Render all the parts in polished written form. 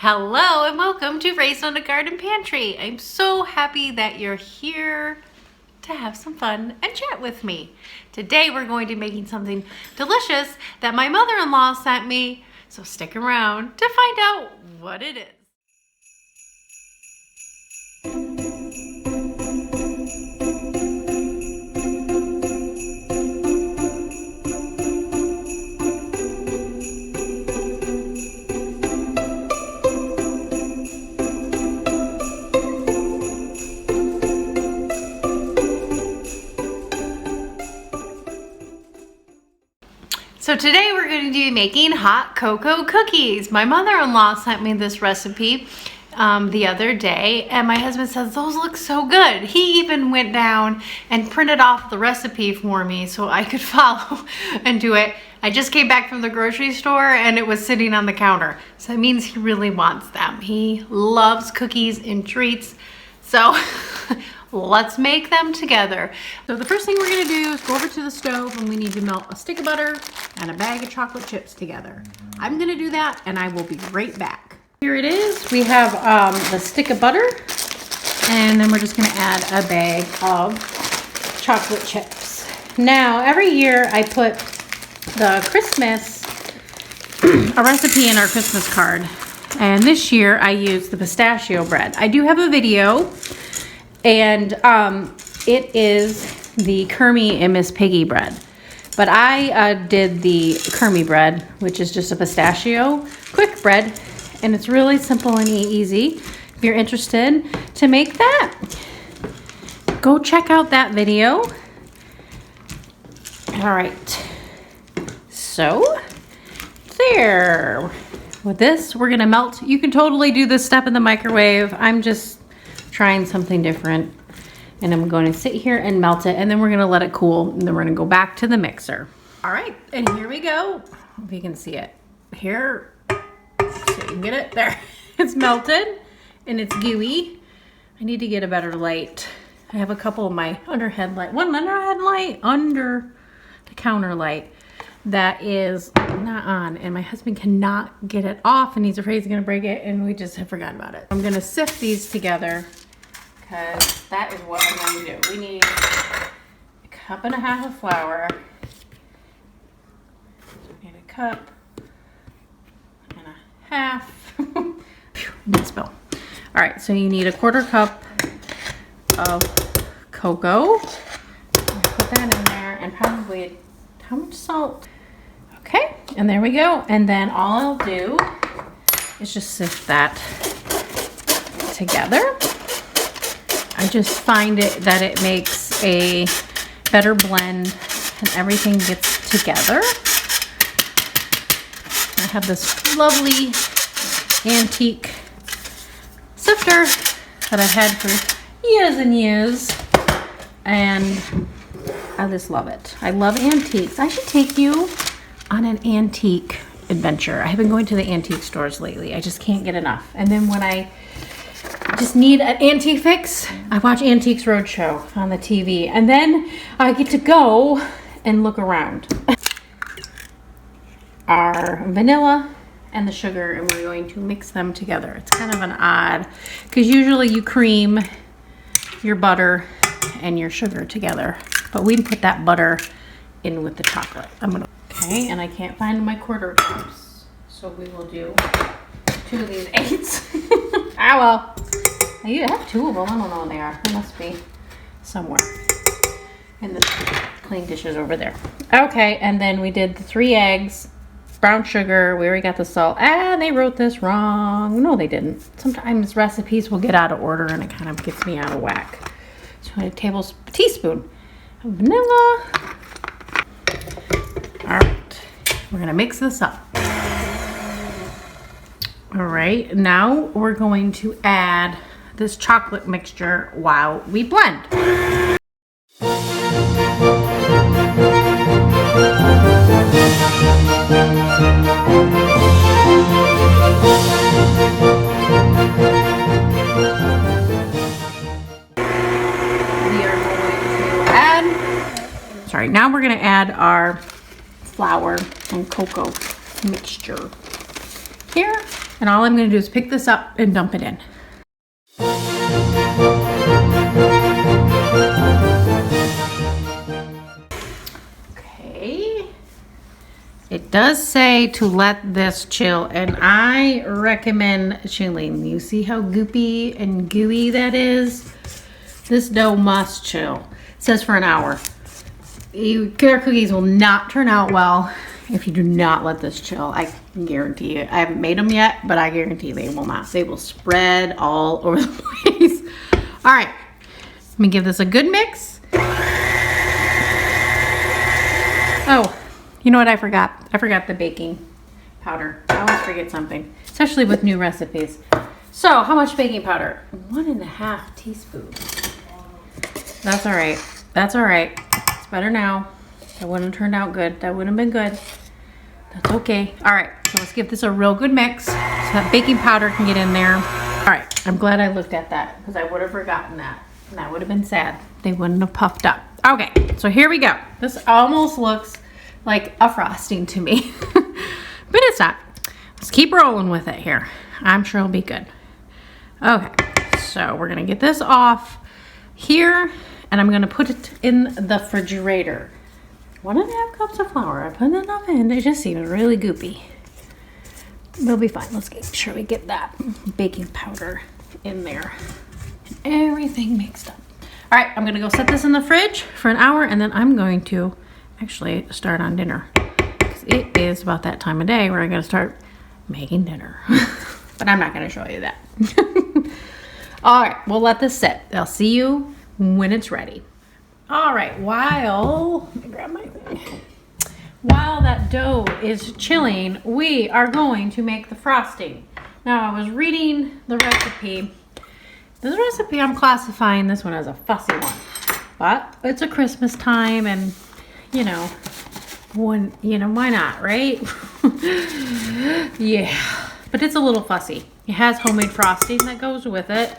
Hello and welcome to Raised on a Garden Pantry. I'm so happy that you're here to have some fun and chat with me. Today we're going to be making something delicious that my mother-in-law sent me, so stick around to find out what it is. So today we're going to be making hot cocoa cookies. My mother-in-law sent me this recipe the other day, and my husband says those look so good. He even went down and printed off the recipe for me so I could follow and do it. I just came back from the grocery store and it was sitting on the counter. So that means he really wants them. He loves cookies and treats. So let's make them together. So the first thing we're gonna do is go over to the stove and we need to melt a stick of butter and a bag of chocolate chips together. I'm gonna do that and I will be right back. Here it is. We have the stick of butter, and then we're just gonna add a bag of chocolate chips. Now, every year I put the Christmas, a recipe in our Christmas card. And this year I used the pistachio bread. I do have a video, and it is the Kermie and Miss Piggy bread. But I did the Kermie bread, which is just a pistachio quick bread, and it's really simple and easy. If you're interested to make that, go check out that video. All right, so there. With this, we're gonna melt. You can totally do this step in the microwave. I'm just trying something different. And I'm going to sit here and melt it, and then we're gonna let it cool, and then we're gonna go back to the mixer. All right, and here we go. If you can see it. Here, so you can get it, there. It's melted, and it's gooey. I need to get a better light. I have a couple of my underhead light, one underhead light, under the counter light that is not on, and my husband cannot get it off, and he's afraid he's gonna break it, and we just have forgotten about it. I'm gonna sift these together because that is what I'm going to do. We need a cup and a half of flour. So we need a cup and a half. Didn't spill. All right, so you need a quarter cup of cocoa. Put that in there, and probably how much salt? Okay, and there we go. And then all I'll do is just sift that together. I just find that it makes a better blend and everything gets together. I have this lovely antique sifter that I've had for years and years, and I just love it. I love antiques. I should take you on an antique adventure. I have been going to the antique stores lately. I just can't get enough. And then when I just need an antique fix, I watch Antiques Roadshow on the TV, and then I get to go and look around. Our vanilla and the sugar, and we're going to mix them together. It's kind of an odd, because usually you cream your butter and your sugar together, but we put that butter in with the chocolate. Okay, and I can't find my quarter cups, so we will do 2 of these 8s. Ah, well. You have 2 of them. I don't know where they are. They must be somewhere in the clean dishes over there. Okay, and then we did the 3 eggs, brown sugar. We already got the salt. And they wrote this wrong. No, they didn't. Sometimes recipes will get out of order, and it kind of gets me out of whack. So I had a teaspoon of vanilla. All right, we're gonna mix this up. All right, now we're going to add this chocolate mixture while we blend. Now we're going to add our flour and cocoa mixture. here. And all I'm gonna do is pick this up and dump it in. Okay. It does say to let this chill, and I recommend chilling. You see how goopy and gooey that is? This dough must chill. It says for an hour. Your cookies will not turn out well if you do not let this chill. I guarantee you. I haven't made them yet, but I guarantee they will not. They will spread all over the place. All right, let me give this a good mix. Oh, you know what I forgot? I forgot the baking powder. I always forget something, especially with new recipes. So, how much baking powder? 1.5 teaspoons. That's all right. That's all right. It's better now. That wouldn't have turned out good. That wouldn't have been good. That's okay. All right, so let's give this a real good mix so that baking powder can get in there. All right, I'm glad I looked at that because I would have forgotten that. And that would have been sad. They wouldn't have puffed up. Okay, so here we go. This almost looks like a frosting to me, but it's not. Let's keep rolling with it here. I'm sure it'll be good. Okay, so we're gonna get this off here and I'm gonna put it in the refrigerator. 1.5 cups of flour. I put it in the oven. It just seems really goopy. We'll be fine. Let's make sure we get that baking powder in there. And everything mixed up. All right, I'm gonna go set this in the fridge for an hour and then I'm going to actually start on dinner. Because it is about that time of day where I'm gonna start making dinner. But I'm not gonna show you that. All right, we'll let this sit. I'll see you when it's ready. All right, let me grab my thing. While that dough is chilling, we are going to make the frosting. Now, I was reading the recipe. This recipe, I'm classifying this one as a fussy one. But it's a Christmas time and, why not, right? Yeah, but it's a little fussy. It has homemade frosting that goes with it.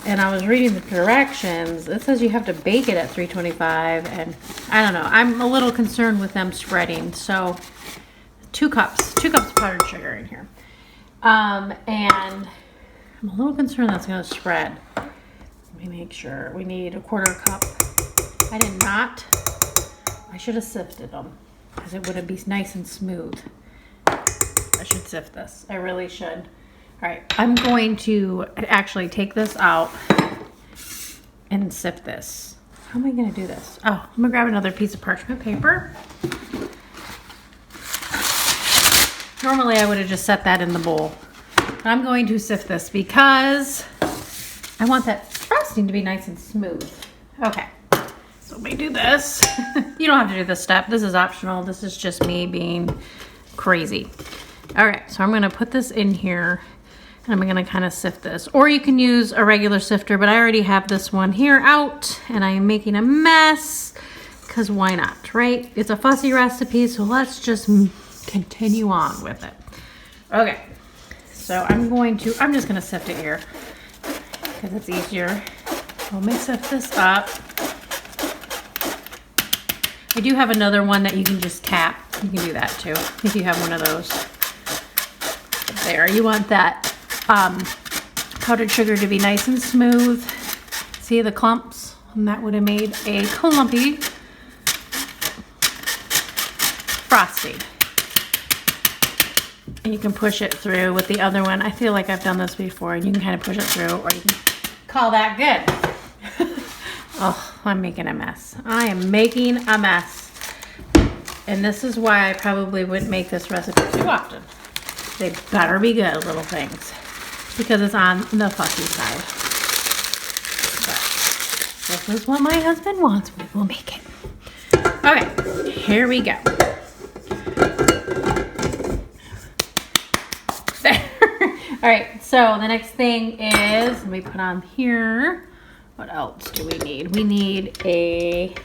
And I was reading the directions. It says you have to bake it at 325 and I don't know. I'm a little concerned with them spreading. So 2 cups of powdered sugar in here. And I'm a little concerned that's gonna spread. Let me make sure. We need 1/4 cup. I did not. I should have sifted them because it would be nice and smooth. I should sift this. I really should. All right, I'm going to actually take this out and sift this. How am I gonna do this? Oh, I'm gonna grab another piece of parchment paper. Normally I would have just set that in the bowl. But I'm going to sift this because I want that frosting to be nice and smooth. Okay, so let me do this. You don't have to do this step. This is optional. This is just me being crazy. All right, so I'm gonna put this in here. I'm gonna kind of sift this, or you can use a regular sifter, but I already have this one here out and I am making a mess because why not, right? It's a fussy recipe, so let's just continue on with it. Okay, so I'm just gonna sift it here because it's easier. Let me sift this up. I do have another one that you can just tap. You can do that too if you have one of those. There, you want that powdered sugar to be nice and smooth. See the clumps? And that would have made a clumpy frosting. And you can push it through with the other one. I feel like I've done this before and you can kind of push it through or you can call that good. Oh, I'm making a mess. I am making a mess. And this is why I probably wouldn't make this recipe too often. They better be good little things because it's on the fussy side. But this is what my husband wants. We will make it. Okay, here we go. All right, so the next thing is, let me put on here. What else do we need? We need we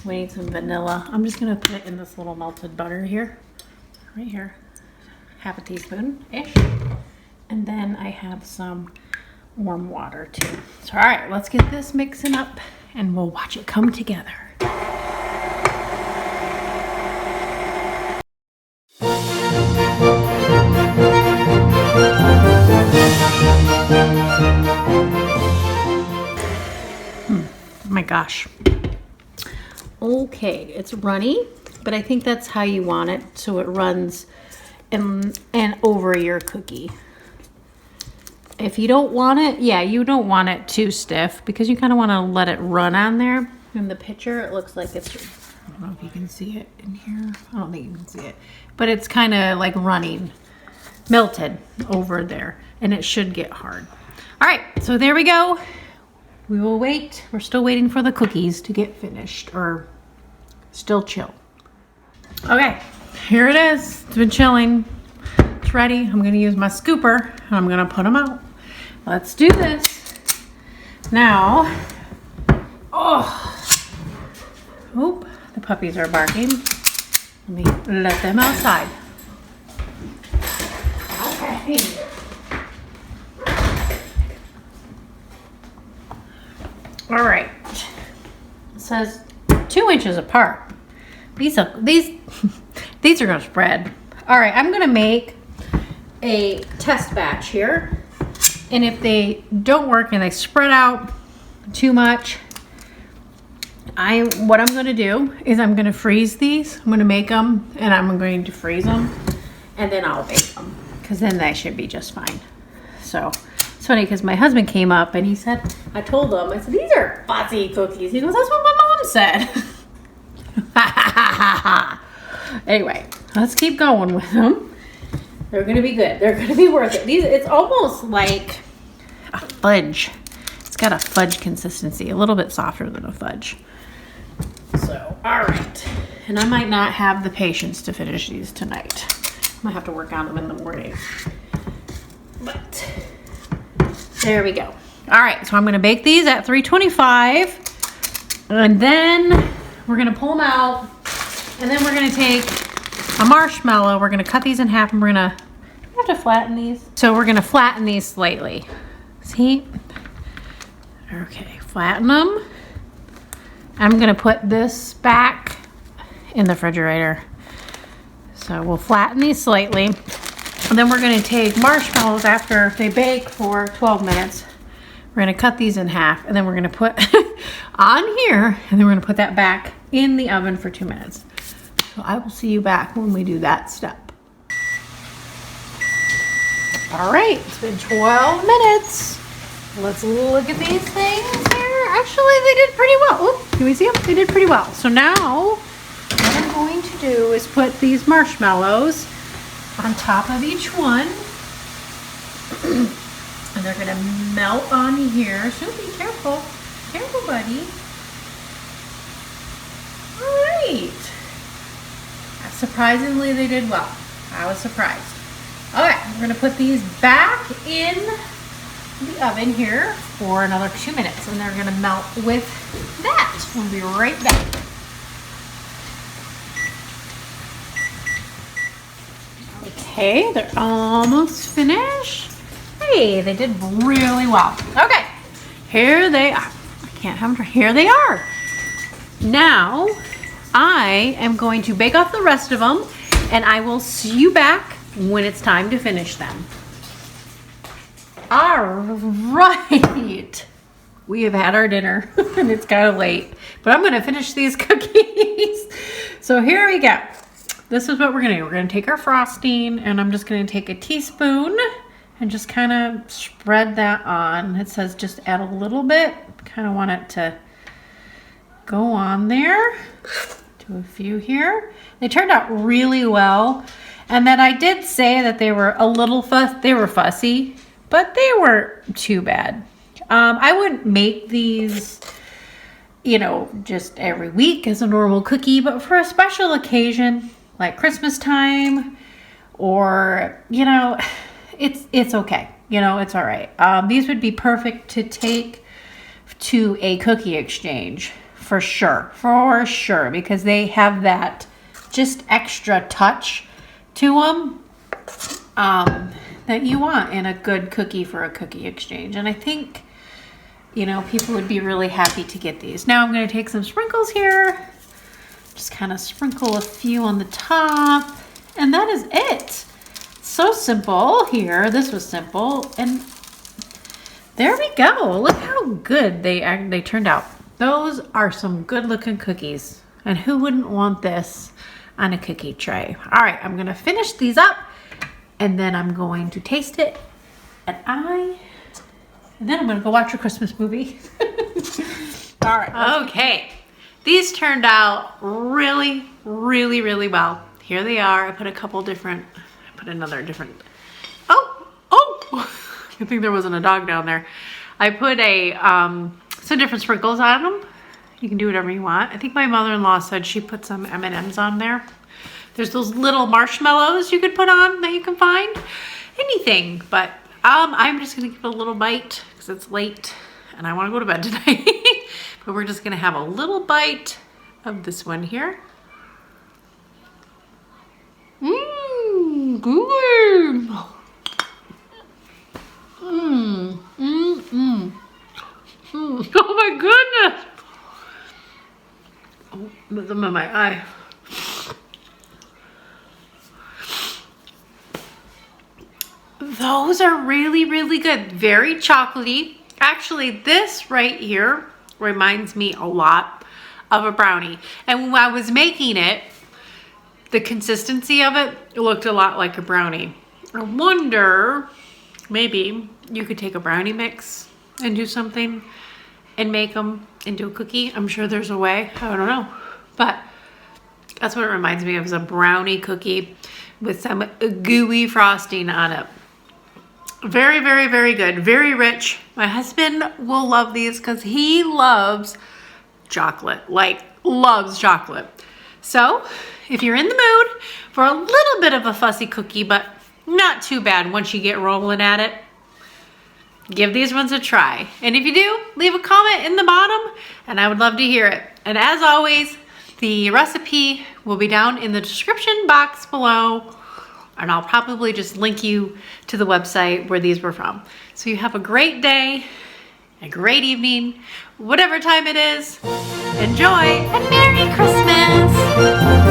need some vanilla. I'm just gonna put it in this little melted butter here. Right here, 1/2 teaspoon-ish. And then I have some warm water too. So, all right, let's get this mixing up and we'll watch it come together. gosh. Okay, it's runny, but I think that's how you want it, so it runs and over your cookie. If you don't want it, yeah, you don't want it too stiff because you kind of want to let it run on there. In the picture, it looks like it's, I don't know if you can see it in here. I don't think you can see it, but it's kind of like running, melted over there, and it should get hard. All right, so there we go. We will wait. We're still waiting for the cookies to get finished or still chill. Okay, here it is. It's been chilling. It's ready. I'm going to use my scooper and I'm going to put them out. Let's do this. Now, oop, the puppies are barking. Let me let them outside. Okay. All right. It says 2 inches apart. These are gonna spread. All right, I'm gonna make a test batch here. And if they don't work and they spread out too much, what I'm gonna do is I'm gonna freeze these. I'm gonna make them and I'm going to freeze them and then I'll bake them because then they should be just fine. So it's funny because my husband came up and he said, I told him, I said, these are fuzzy cookies. He goes, that's what my mom said. Anyway, let's keep going with them. They're gonna be good. They're gonna be worth it. It's almost like a fudge. It's got a fudge consistency, a little bit softer than a fudge. So, all right. And I might not have the patience to finish these tonight. I might have to work on them in the morning. But there we go. All right, so I'm gonna bake these at 325. And then we're gonna pull them out. And then we're gonna take a marshmallow. We're gonna cut these in half and we're gonna, I have to flatten these. So we're gonna flatten these slightly. See? Okay, flatten them. I'm gonna put this back in the refrigerator. So we'll flatten these slightly. And then we're gonna take marshmallows after they bake for 12 minutes. We're gonna cut these in half and then we're gonna put on here and then we're gonna put that back in the oven for 2 minutes. So I will see you back when we do that step. All right, it's been 12 minutes. Let's look at these things here. Actually, they did pretty well. Oop, can we see them? They did pretty well. So now what I'm going to do is put these marshmallows on top of each one. And they're gonna melt on here. So be careful. Careful, buddy. All right. Surprisingly, they did well. I was surprised. All right, we're gonna put these back in the oven here for another 2 minutes and they're gonna melt with that. We'll be right back. Okay, they're almost finished. Hey, they did really well. Okay, here they are. I can't have them. Here they are. Now, I am going to bake off the rest of them and I will see you back when it's time to finish them. All right. We have had our dinner and it's kind of late, but I'm going to finish these cookies. So here we go. This is what we're going to do. We're going to take our frosting and I'm just going to take a teaspoon and just kind of spread that on. It says just add a little bit. Kind of want it to go on there. Do a few here. They turned out really well. And then I did say that they were a little fussy, but they weren't too bad. I wouldn't make these, you know, just every week as a normal cookie, but for a special occasion like Christmas time or, you know, it's okay. You know, it's all right. These would be perfect to take to a cookie exchange. For sure, because they have that just extra touch to them that you want in a good cookie for a cookie exchange. And I think, you know, people would be really happy to get these. Now I'm going to take some sprinkles here, just kind of sprinkle a few on the top, and that is it. So simple here. This was simple, and there we go. Look how good they turned out. Those are some good looking cookies. And who wouldn't want this on a cookie tray? All right, I'm gonna finish these up and then I'm going to taste it. And then I'm gonna go watch a Christmas movie. All right. Okay, these turned out really, really, really well. Here they are. I put another different, oh, I think there wasn't a dog down there. I put some different sprinkles on them. You can do whatever you want. I think my mother-in-law said she put some M&Ms on there. There's those little marshmallows you could put on that you can find. Anything, but I'm just gonna give it a little bite because it's late and I wanna go to bed tonight. But we're just gonna have a little bite of this one here. Good. Oh my goodness. Oh, put them in my eye. Those are really, really good. Very chocolatey. Actually, this right here reminds me a lot of a brownie. And when I was making it, the consistency of it looked a lot like a brownie. I wonder, maybe you could take a brownie mix and do something and make them into a cookie. I'm sure there's a way. I don't know. But that's what it reminds me of, is a brownie cookie with some gooey frosting on it. Very, very, very good. Very rich. My husband will love these because he loves chocolate. Like, loves chocolate. So, if you're in the mood for a little bit of a fussy cookie, but not too bad once you get rolling at it, give these ones a try. And if you do, leave a comment in the bottom and I would love to hear it. And as always, the recipe will be down in the description box below, and I'll probably just link you to the website where these were from. So you have a great day, a great evening, whatever time it is. Enjoy and Merry Christmas!